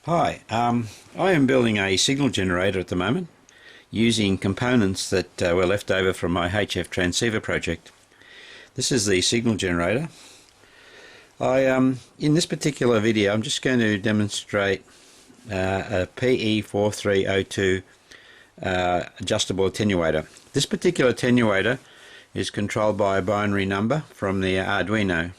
Hi, I am building a signal generator at the moment using components that were left over from my HF transceiver project. This is the signal generator. In this particular video I'm just going to demonstrate a PE4302 adjustable attenuator. This particular attenuator is controlled by a binary number from the Arduino.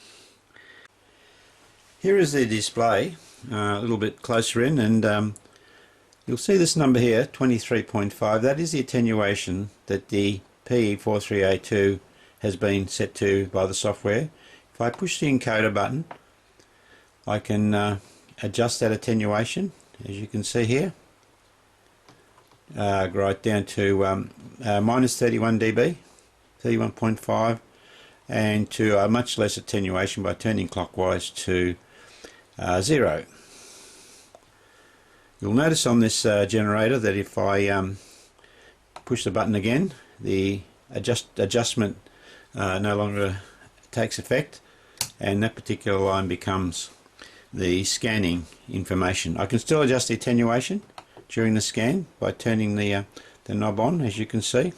Here is the display. A little bit closer in, and you'll see this number here, 23.5. That is the attenuation that the PE4302 has been set to by the software. If I push the encoder button, I can adjust that attenuation, as you can see here, right down to minus 31 dB, 31.5, and to a much less attenuation by turning clockwise to 0. You'll notice on this generator that if I push the button again, the adjustment no longer takes effect, and that particular line becomes the scanning information. I can still adjust the attenuation during the scan by turning the knob on, as you can see.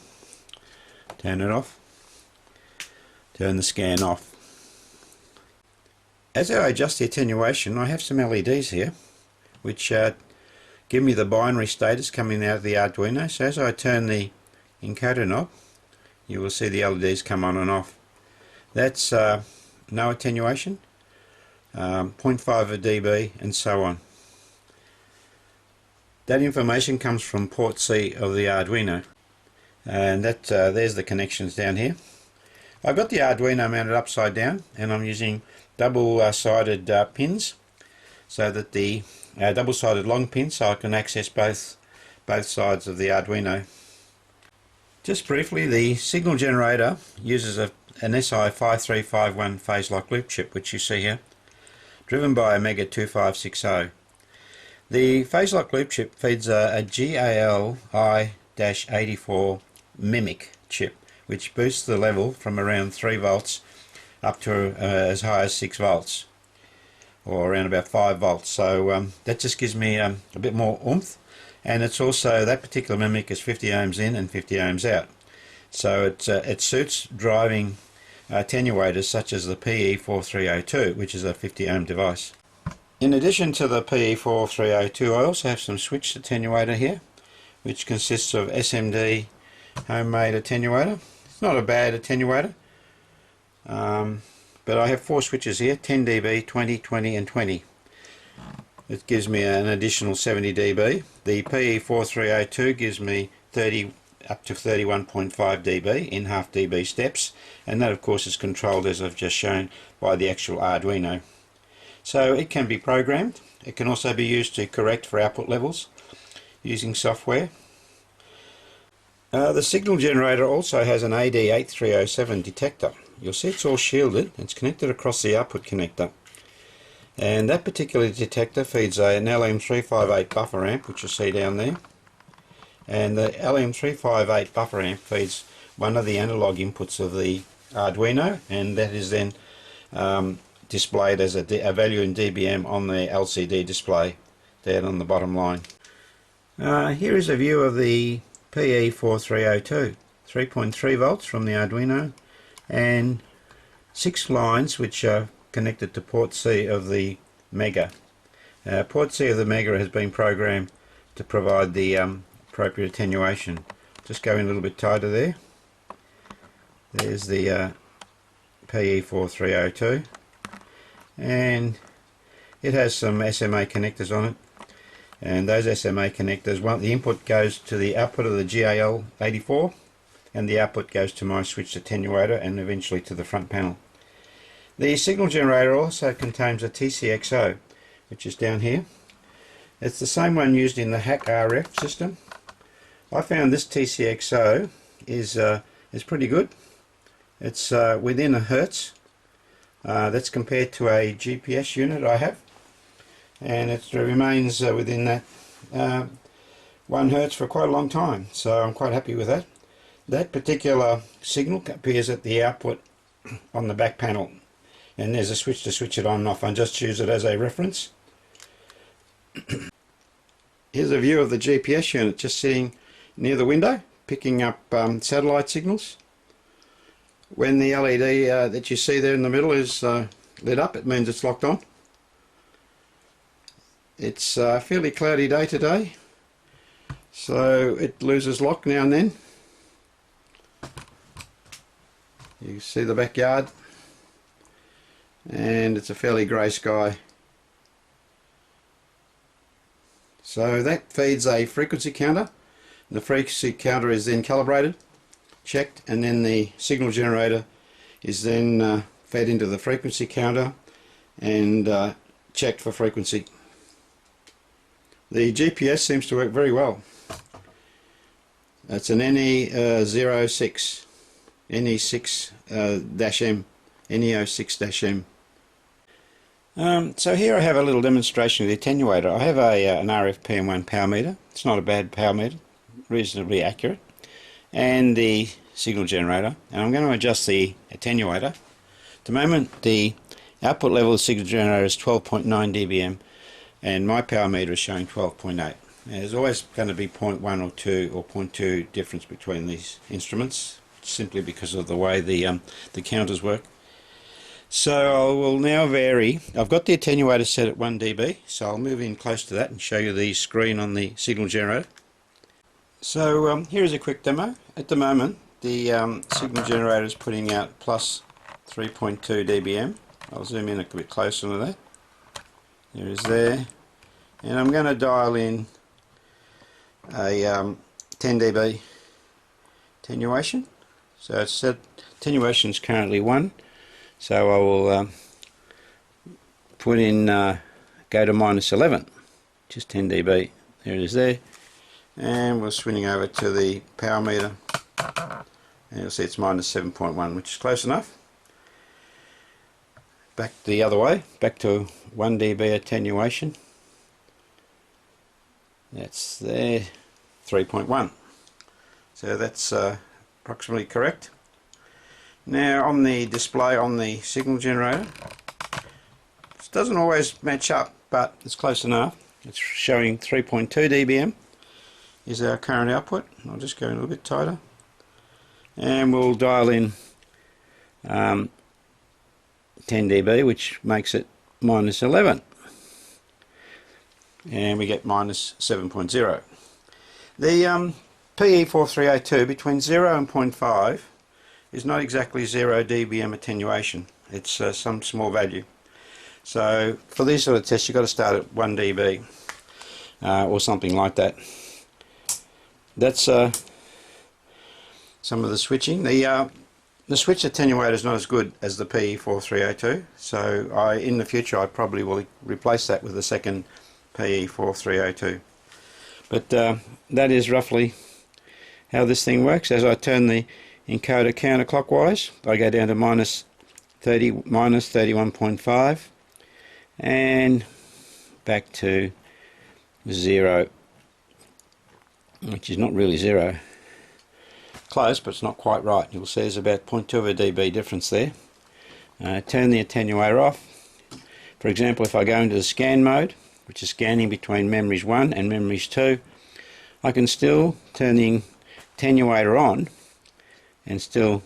Turn it off. Turn the scan off. As I adjust the attenuation, I have some LEDs here which give me the binary status coming out of the Arduino. So as I turn the encoder knob, you will see the LEDs come on and off. That's no attenuation, 0.5 of dB, and so on. That information comes from port C of the Arduino, and that there's the connections down here. I've got the Arduino mounted upside down, and I'm using double-sided pins, so that the double-sided long pins, so I can access both sides of the Arduino. Just briefly, the signal generator uses an SI5351 phase-lock loop chip, which you see here, driven by a Mega 2560. The phase-lock loop chip feeds a GAL I-84 mimic chip, which boosts the level from around 3 volts up to as high as 6 volts, or around about 5 volts. So that just gives me a bit more oomph, and it's also, that particular mimic is 50 ohms in and 50 ohms out. So it suits driving attenuators such as the PE4302, which is a 50 ohm device. In addition to the PE4302, I also have some switched attenuator here, which consists of SMD homemade attenuator. It's not a bad attenuator. But I have 4 switches here, 10 dB, 20, 20 and 20. It gives me an additional 70 dB. The PE4302 gives me 30 up to 31.5 dB in half dB steps, and that of course is controlled, as I've just shown, by the actual Arduino. So it can be programmed. It can also be used to correct for output levels using software. The signal generator also has an AD8307 detector. You'll see it's all shielded. It's connected across the output connector, and that particular detector feeds an LM358 buffer amp, which you see down there, and the LM358 buffer amp feeds one of the analog inputs of the Arduino, and that is then displayed as a value in dBm on the LCD display down on the bottom line. Here is a view of the PE4302, 3.3 volts from the Arduino, and 6 lines which are connected to port C of the Mega. Port C of the Mega has been programmed to provide the appropriate attenuation. Just go in a little bit tighter there. There's the PE4302, and it has some SMA connectors on it, and those SMA connectors, the input goes to the output of the GAL84, and the output goes to my switched attenuator and eventually to the front panel. The signal generator also contains a TCXO, which is down here. It's the same one used in the Hack RF system. I found this TCXO is pretty good. It's within a hertz. That's compared to a GPS unit I have, and it remains within that 1 hertz for quite a long time, so I'm quite happy with that. That particular signal appears at the output on the back panel, and there's a switch to switch it on and off. I just use it as a reference. Here's a view of the GPS unit just sitting near the window, picking up satellite signals. When the LED that you see there in the middle is lit up, it means it's locked on. It's a fairly cloudy day today, so it loses lock now and then. You can see the backyard, and it's a fairly grey sky. So that feeds a frequency counter. The frequency counter is then calibrated, checked, and then the signal generator is then fed into the frequency counter and checked for frequency. The GPS seems to work very well. It's an NE06, NE6-M, NE06-M. So here I have a little demonstration of the attenuator. I have an RF-PM1 power meter. It's not a bad power meter, reasonably accurate, and the signal generator, and I'm going to adjust the attenuator. At the moment the output level of the signal generator is 12.9 dBm and my power meter is showing 12.8. There's always going to be 0.1 or 2 or 0.2 difference between these instruments, simply because of the way the counters work. So I will now vary. I've got the attenuator set at 1 dB, so I'll move in close to that and show you the screen on the signal generator. So here's a quick demo. At the moment the signal generator is putting out plus 3.2 dBm. I'll zoom in a bit closer to that. There it is there. And I'm going to dial in a 10 dB attenuation. So it's set, attenuation is currently 1. So I will put in, go to minus 11, just 10 dB. There it is there. And we're swinging over to the power meter. And you'll see it's minus 7.1, which is close enough. Back the other way, back to 1 dB attenuation. That's there, 3.1. So that's approximately correct. Now on the display on the signal generator, it doesn't always match up, but it's close enough. It's showing 3.2 dBm is our current output. I'll just go a little bit tighter, and we'll dial in 10 dB, which makes it minus 11, and we get minus 7.0. The PE4302 between 0 and 0.5 is not exactly 0 dBm attenuation. It's some small value. So for these sort of tests you've got to start at 1 dB or something like that. That's some of the switching. The switch attenuator is not as good as the PE4302, so in the future I probably will replace that with a second PE4302. But that is roughly how this thing works. As I turn the encoder counterclockwise, I go down to minus 31.5 and back to 0, which is not really 0. Close, but it's not quite right. You'll see there's about 0.2 of a dB difference there. Turn the attenuator off. For example, if I go into the scan mode, which is scanning between memories 1 and memories 2, I can still turn the attenuator on and still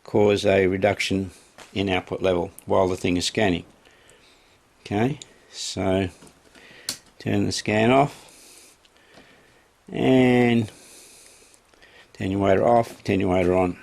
cause a reduction in output level while the thing is scanning. Okay, so turn the scan off and attenuator off, attenuator on.